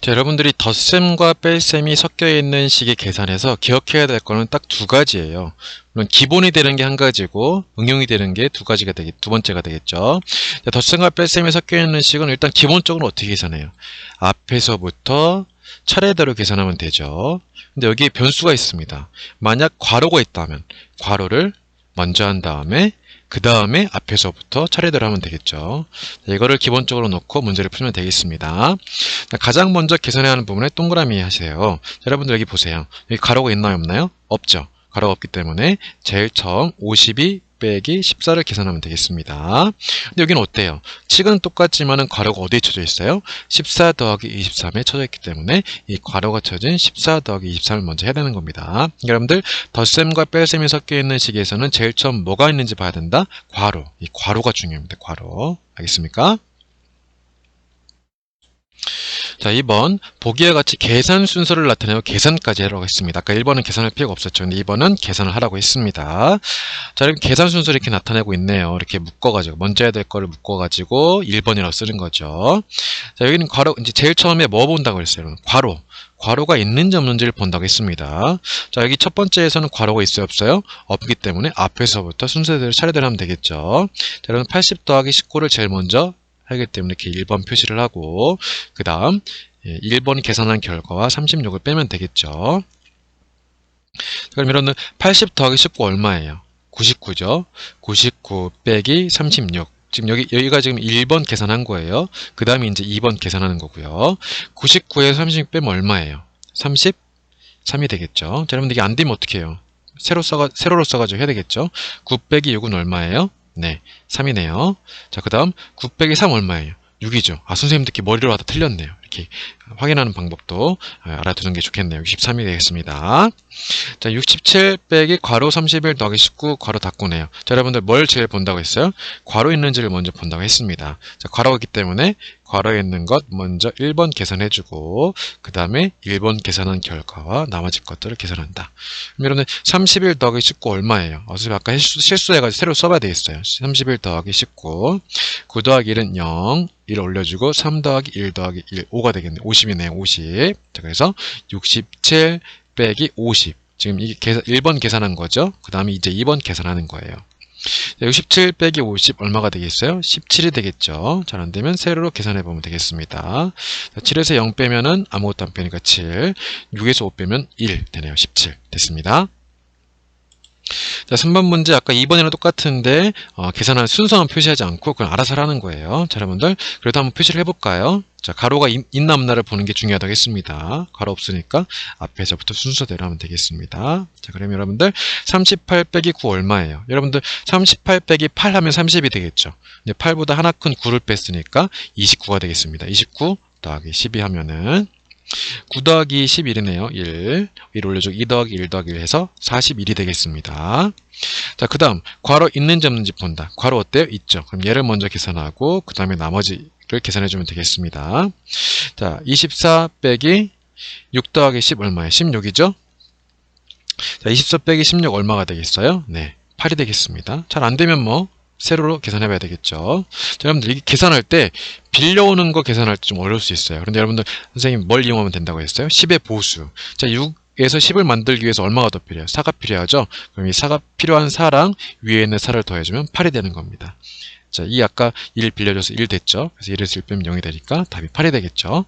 자, 여러분들이 덧셈과 뺄셈이 섞여 있는 식의 계산에서 기억해야 될 거는 딱 두 가지예요. 물론 기본이 되는 게 한 가지고 응용이 되는 게 두 번째가 되겠죠. 자, 덧셈과 뺄셈이 섞여 있는 식은 일단 기본적으로 어떻게 계산해요? 앞에서부터 차례대로 계산하면 되죠. 근데 여기에 변수가 있습니다. 만약 괄호가 있다면 괄호를 먼저 한 다음에 그 다음에 앞에서부터 차례대로 하면 되겠죠. 이거를 기본적으로 놓고 문제를 풀면 되겠습니다. 가장 먼저 계산해야 하는 부분에 동그라미 하세요. 여러분들 여기 보세요. 여기 가로가 있나요, 없나요? 없죠. 가로가 없기 때문에 제일 처음 52 빼기 14를 계산하면 되겠습니다. 근데 여기는 어때요? 칙은 똑같지만은 괄호가 어디에 쳐져 있어요? 14 더하기 23에 쳐져 있기 때문에 이 괄호가 쳐진 14 더하기 23을 먼저 해야 되는 겁니다. 여러분들 덧셈과 뺄셈이 섞여 있는 식에서는 제일 처음 뭐가 있는지 봐야 된다? 괄호. 이 괄호가 중요합니다. 괄호. 알겠습니까? 자, 2번 보기와 같이 계산 순서를 나타내고 계산까지 하라고 했습니다. 아까 1번은 계산할 필요가 없었죠. 근데 2번은 계산을 하라고 했습니다. 자, 이렇게 계산 순서를 이렇게 나타내고 있네요. 이렇게 묶어가지고 먼저 해야 될 거를 묶어가지고 1번이라고 쓰는 거죠. 자, 여기는 괄호, 이제 제일 처음에 뭐 본다고 했어요? 괄호. 괄호가 있는지 없는지를 본다고 했습니다. 자, 여기 첫 번째에서는 괄호가 있어요, 없어요? 없기 때문에 앞에서부터 순서대로 차례대로 하면 되겠죠. 자, 여러분 80 더하기 19를 제일 먼저 하기 때문에 이렇게 1번 표시를 하고 그 다음 1번 계산한 결과와 36을 빼면 되겠죠. 그럼 여러분들 80 더하기 19 얼마예요? 99죠. 99 빼기 36. 지금 여기가 지금 1번 계산한 거예요. 그 다음에 이제 2번 계산하는 거고요. 99에서 36 빼면 얼마예요? 33이 되겠죠. 자, 여러분들 이게 안 되면 어떻게 해요? 세로로 써가지고 해야 되겠죠. 9 빼기 6은 얼마예요? 네, 3이네요. 자, 그 다음 9 빼기 3 얼마예요? 6이죠. 아, 선생님들 이렇게 머리로 하다 틀렸네요. 이렇게 확인하는 방법도 알아두는 게 좋겠네요. 63이 되겠습니다. 자, 67 빼기 괄호 31 더하기 19 괄호 닫고네요. 자, 여러분들 뭘 제일 본다고 했어요? 괄호 있는지를 먼저 본다고 했습니다. 자, 괄호가 있기 때문에 괄호에 있는 것 먼저 1번 계산해주고 그 다음에 1번 계산한 결과와 나머지 것들을 계산한다. 그럼 여러분들 31 더하기 19 얼마예요? 어차피 아까 실수해가지고 새로 써봐야 되겠어요. 31 더하기 19 9 더하기 1은 0 1 올려주고 3 더하기 1 더하기 1 5가 되겠네요. 50이네요. 50. 자, 그래서 67 빼기 50. 지금 이게 1번 계산한 거죠. 그 다음에 이제 2번 계산하는 거예요. 67 빼기 50 얼마가 되겠어요? 17이 되겠죠. 잘 안되면 세로로 계산해보면 되겠습니다. 7에서 0 빼면은 아무것도 안 빼니까 7. 6에서 5 빼면 1 되네요. 17 됐습니다. 자, 3번 문제 아까 2번이랑 똑같은데 계산할 순서만 표시하지 않고 그냥 알아서 하라는 거예요. 자, 여러분들 그래도 한번 표시를 해볼까요? 자, 가로가 있나 없나를 보는 게 중요하다고 했습니다. 가로 없으니까 앞에서부터 순서대로 하면 되겠습니다. 자, 그러면 여러분들 38 빼기 9 얼마예요? 여러분들 38 빼기 8 하면 30이 되겠죠. 근데 8보다 하나 큰 9를 뺐으니까 29가 되겠습니다. 29 더하기 12 하면은 9 더하기 11이네요. 1 올려주고 2 더하기 1 더하기 1 해서 41이 되겠습니다. 자, 그 다음 괄호 있는지 없는지 본다. 괄호 어때요? 있죠. 그럼 얘를 먼저 계산하고 그 다음에 나머지를 계산해주면 되겠습니다. 자, 24 빼기 6 더하기 10 얼마예요? 16이죠? 자, 24 빼기 16 얼마가 되겠어요? 네, 8이 되겠습니다. 잘 안되면 뭐 세로로 계산해봐야 되겠죠. 자, 여러분들 이게 계산할 때 빌려오는 거 계산할 때 좀 어려울 수 있어요. 그런데 여러분들 선생님 뭘 이용하면 된다고 했어요? 10의 보수. 자, 6에서 10을 만들기 위해서 얼마가 더 필요해요? 4가 필요하죠. 그럼 이 4가 필요한 4랑 위에 있는 4를 더해주면 8이 되는 겁니다. 자, 이 아까 1 빌려줘서 1 됐죠. 그래서 1에서 1 빼면 0이 되니까 답이 8이 되겠죠.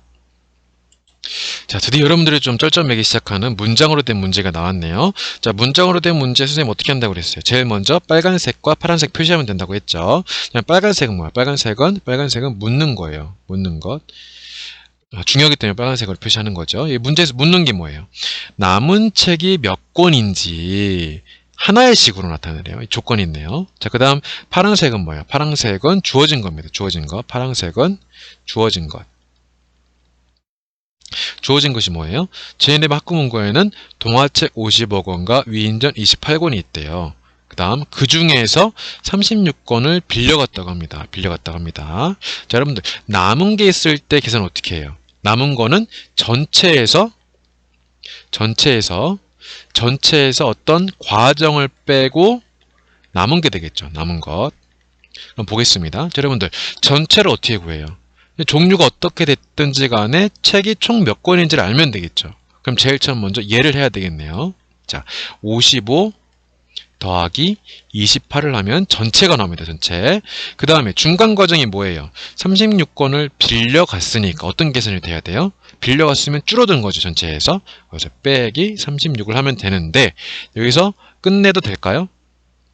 자, 드디어 여러분들이 좀 쩔쩔매기 시작하는 문장으로 된 문제가 나왔네요. 자, 문장으로 된 문제 선생님 어떻게 한다고 그랬어요? 제일 먼저 빨간색과 파란색 표시하면 된다고 했죠. 빨간색은 뭐야? 빨간색은 묻는 거예요. 묻는 것. 중요하기 때문에 빨간색으로 표시하는 거죠. 이 문제에서 묻는 게 뭐예요? 남은 책이 몇 권인지 하나의 식으로 나타내래요. 조건이 있네요. 자, 그 다음 파란색은 뭐예요? 파란색은 주어진 겁니다. 주어진 것. 파란색은 주어진 것. 주어진 것이 뭐예요? 제네바 학구문고에는 동화책 50억 원과 위인전 28권이 있대요. 그 다음 그 중에서 36권을 빌려갔다고 합니다. 자, 여러분들 남은 게 있을 때 계산 어떻게 해요? 남은 거는 전체에서 어떤 과정을 빼고 남은 게 되겠죠. 남은 것. 그럼 보겠습니다. 자, 여러분들 전체를 어떻게 구해요? 종류가 어떻게 됐든지 간에 책이 총 몇 권인지를 알면 되겠죠. 그럼 제일 처음 먼저 얘를 해야 되겠네요. 자, 55 더하기 28을 하면 전체가 나옵니다. 전체. 그 다음에 중간 과정이 뭐예요? 36권을 빌려갔으니까 어떤 계산이 돼야 돼요? 빌려갔으면 줄어든 거죠. 전체에서. 그래서 빼기 36을 하면 되는데 여기서 끝내도 될까요?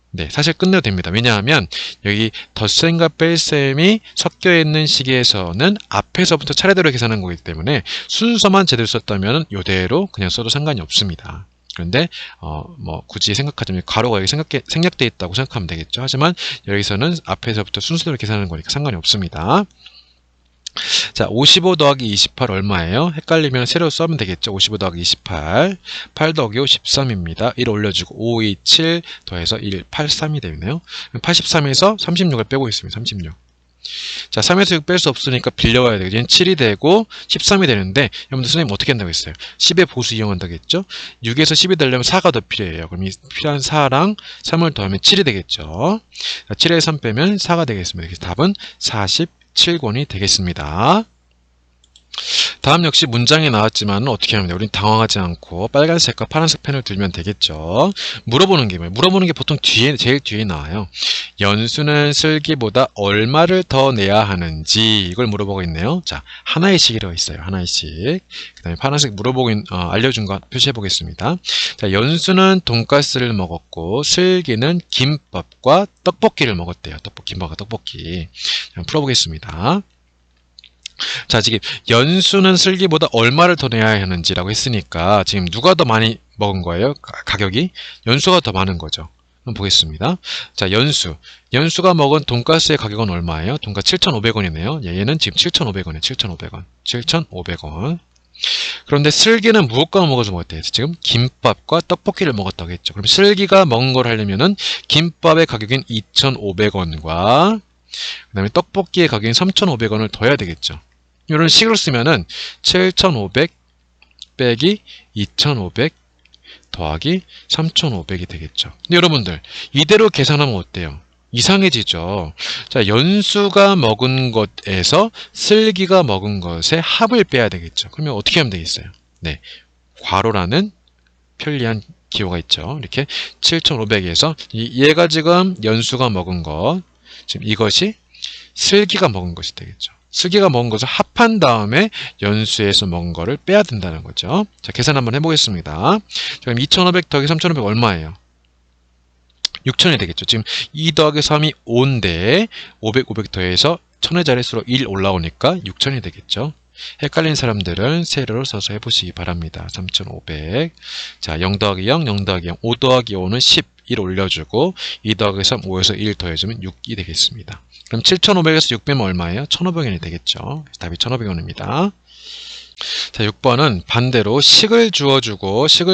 네, 사실 끝내도 됩니다. 왜냐하면 여기 덧셈과 뺄셈이 섞여 있는 시기에서는 앞에서부터 차례대로 계산한 거기 때문에 순서만 제대로 썼다면 이대로 그냥 써도 상관이 없습니다. 그런데 뭐 굳이 생각하자면 괄호가 여기 생략되어 있다고 생각하면 되겠죠. 하지만 여기서는 앞에서부터 순서대로 계산하는 거니까 상관이 없습니다. 자, 55 더하기 28 얼마예요? 헷갈리면 새로 써면 되겠죠. 55 더하기 28, 8 더하기 5, 13입니다. 1 올려주고 5, 2, 7 더해서 1, 83이 되네요. 83에서 36을 빼고 있습니다. 36. 자, 3에서 6 뺄 수 없으니까 빌려와야 되겠죠. 얘는 7이 되고 13이 되는데 여러분들 선생님 어떻게 한다고 했어요? 10의 보수 이용한다고 했죠. 6에서 10이 되려면 4가 더 필요해요. 그럼 이 필요한 4랑 3을 더하면 7이 되겠죠. 자, 7에서 3 빼면 4가 되겠습니다. 그래서 답은 47권이 되겠습니다. 다음 역시 문장이 나왔지만 어떻게 하면 돼요? 우린 당황하지 않고 빨간색과 파란색 펜을 들면 되겠죠. 물어보는 게 뭐예요? 물어보는 게 보통 제일 뒤에 나와요. 연수는 슬기보다 얼마를 더 내야 하는지 이걸 물어보고 있네요. 자, 하나의 식이라고 있어요. 하나의 식. 그 다음에 파란색 알려준 거 표시해 보겠습니다. 자, 연수는 돈가스를 먹었고 슬기는 김밥과 떡볶이를 먹었대요. 김밥과 떡볶이. 풀어보겠습니다. 자, 지금 연수는 슬기보다 얼마를 더 내야 하는지라고 했으니까 지금 누가 더 많이 먹은 거예요? 가격이? 연수가 더 많은 거죠. 한번 보겠습니다. 자, 연수가 먹은 돈가스의 가격은 얼마예요? 돈가스 7,500원이네요. 얘는 지금 7,500원이에요. 7,500원. 7,500원. 그런데 슬기는 무엇과 먹어서 먹었대요? 지금 김밥과 떡볶이를 먹었다고 했죠. 그럼 슬기가 먹은 걸 하려면은 김밥의 가격인 2,500원과 그 다음에 떡볶이의 가격인 3,500원을 더해야 되겠죠. 이런 식으로 쓰면은 7,500 빼기 2,500 더하기 3,500이 되겠죠. 근데 여러분들 이대로 계산하면 어때요? 이상해지죠. 자, 연수가 먹은 것에서 슬기가 먹은 것의 합을 빼야 되겠죠. 그러면 어떻게 하면 되겠어요? 네, 괄호라는 편리한 기호가 있죠. 이렇게 7,500에서 얘가 지금 연수가 먹은 것, 지금 이것이 슬기가 먹은 것이 되겠죠. 슬기가 먹은 것을 합한 다음에 연수에서 먹은 거를 빼야 된다는 거죠. 자, 계산 한번 해보겠습니다. 그럼 2,500 더하기 3,500 얼마예요? 6,000이 되겠죠. 지금 2 더하기 3이 5인데 500 더해서 1000의 자릿수로 1 올라오니까 6,000이 되겠죠. 헷갈린 사람들은 세로로 써서 해보시기 바랍니다. 3,500. 자, 0 더하기 0, 0 더하기 0, 5 더하기 5는 10, 1 올려주고 2 더하기 3, 5에서 1 더해주면 6이 되겠습니다. 그럼 7,500에서 6 빼면 얼마예요? 1,500원이 되겠죠. 답이 1,500원입니다. 자, 6번은 반대로 식을 주어주고 자,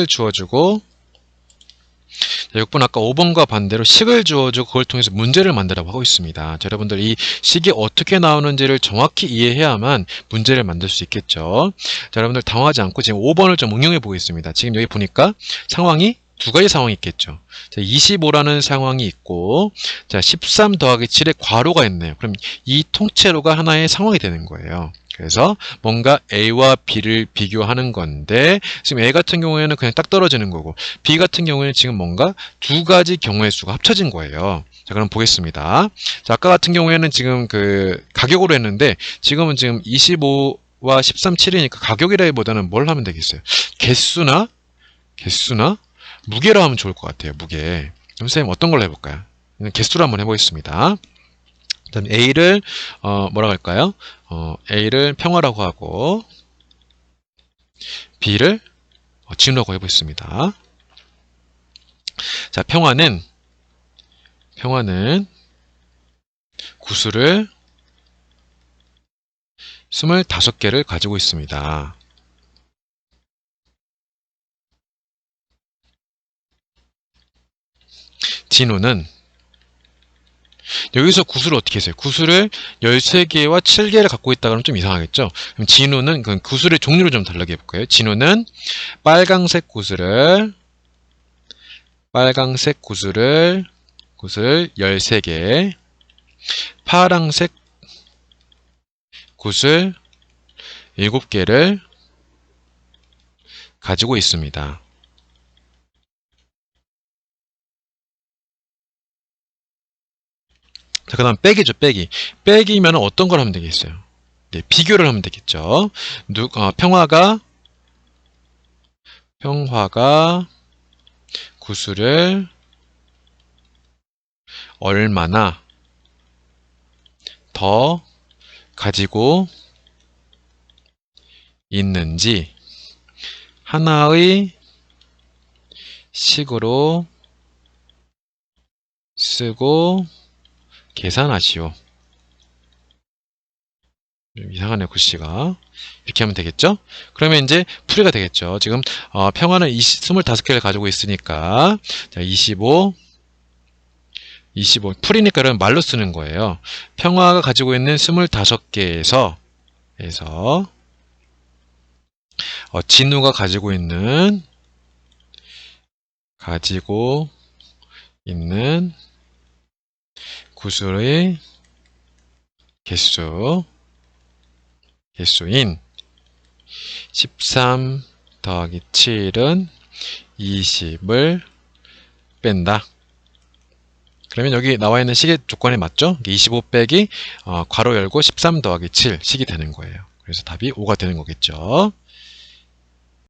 6번 아까 5번과 반대로 식을 주어주고 그걸 통해서 문제를 만들라고 하고 있습니다. 자, 여러분들 이 식이 어떻게 나오는지를 정확히 이해해야만 문제를 만들 수 있겠죠. 자, 여러분들 당황하지 않고 지금 5번을 좀 응용해 보겠습니다. 지금 여기 보니까 상황이 두 가지 상황이 있겠죠. 자, 25라는 상황이 있고, 자, 13 더하기 7의 괄호가 있네요. 그럼 이 통째로가 하나의 상황이 되는 거예요. 그래서 뭔가 A와 B를 비교하는 건데, 지금 A 같은 경우에는 그냥 딱 떨어지는 거고, B 같은 경우에는 지금 뭔가 두 가지 경우의 수가 합쳐진 거예요. 자, 그럼 보겠습니다. 자, 아까 같은 경우에는 지금 그 가격으로 했는데, 지금은 지금 25와 13, 7이니까 가격이라기보다는 뭘 하면 되겠어요? 개수나 무게로 하면 좋을 것 같아요. 무게. 그럼 선생님 어떤 걸로 해볼까요? 개수로 한번 해보겠습니다. 그다음 A를 뭐라고 할까요? A를 평화라고 하고 B를 진우라고 해보겠습니다. 자, 평화는 구수를 25개를 가지고 있습니다. 진우는 여기서 구수를 어떻게 했어요? 구수를 13개와 7개를 갖고 있다 그러면 좀 이상하겠죠? 그럼 진우는 그 구수의 종류를 좀 다르게 해볼까요? 진우는 빨강색 구슬 13개, 파랑색 굿을 7개를 가지고 있습니다. 자, 그 다음 빼기죠, 빼기. 빼기면 어떤 걸 하면 되겠어요? 네, 비교를 하면 되겠죠. 평화가 구슬을 얼마나 더 가지고 있는지 하나의 식으로 쓰고 계산하시오. 좀 이상하네, 글씨가. 이렇게 하면 되겠죠? 그러면 이제 풀이가 되겠죠. 지금 평화는 25개를 가지고 있으니까 자, 25 풀이니까 말로 쓰는 거예요. 평화가 가지고 있는 25개에서 진우가 가지고 있는 구슬의 개수인 13 더하기 7은 20을 뺀다. 그러면 여기 나와 있는 식의 조건에 맞죠? 25 빼기 괄호 열고 13 더하기 7 식이 되는 거예요. 그래서 답이 5가 되는 거겠죠.